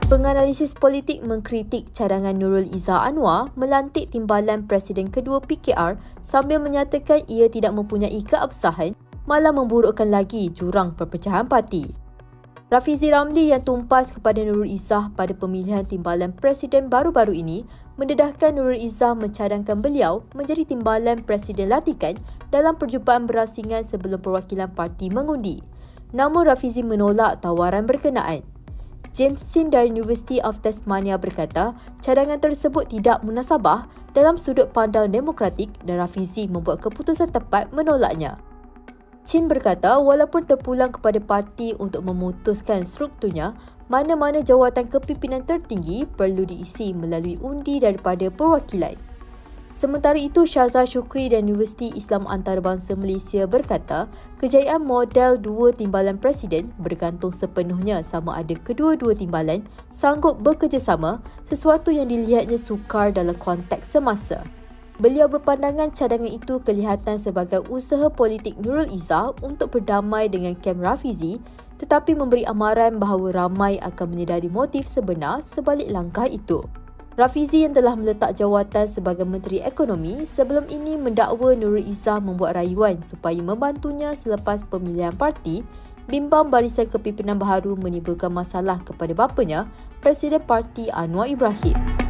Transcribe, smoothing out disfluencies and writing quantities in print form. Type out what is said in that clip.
Penganalisis politik mengkritik cadangan Nurul Izzah Anwar melantik timbalan Presiden kedua PKR sambil menyatakan ia tidak mempunyai keabsahan, malah memburukkan lagi jurang perpecahan parti. Rafizi Ramli yang tumpas kepada Nurul Izzah pada pemilihan timbalan Presiden baru-baru ini mendedahkan Nurul Izzah mencadangkan beliau menjadi timbalan Presiden latihan dalam perjumpaan berasingan sebelum perwakilan parti mengundi. Namun Rafizi menolak tawaran berkenaan. James Chin dari University of Tasmania berkata cadangan tersebut tidak munasabah dalam sudut pandang demokratik dan Rafizi membuat keputusan tepat menolaknya. Chin berkata walaupun terpulang kepada parti untuk memutuskan strukturnya, mana-mana jawatan kepimpinan tertinggi perlu diisi melalui undi daripada perwakilan. Sementara itu, Syazah Shukri dan Universiti Islam Antarabangsa Malaysia berkata kejayaan model dua timbalan presiden bergantung sepenuhnya sama ada kedua-dua timbalan sanggup bekerjasama, sesuatu yang dilihatnya sukar dalam konteks semasa. Beliau berpandangan cadangan itu kelihatan sebagai usaha politik Nurul Izzah untuk berdamai dengan kem Rafizi, tetapi memberi amaran bahawa ramai akan menyedari motif sebenar sebalik langkah itu. Rafizi yang telah meletak jawatan sebagai Menteri Ekonomi sebelum ini mendakwa Nurul Izzah membuat rayuan supaya membantunya selepas pemilihan parti, bimbang barisan kepimpinan baharu menimbulkan masalah kepada bapanya, Presiden Parti Anwar Ibrahim.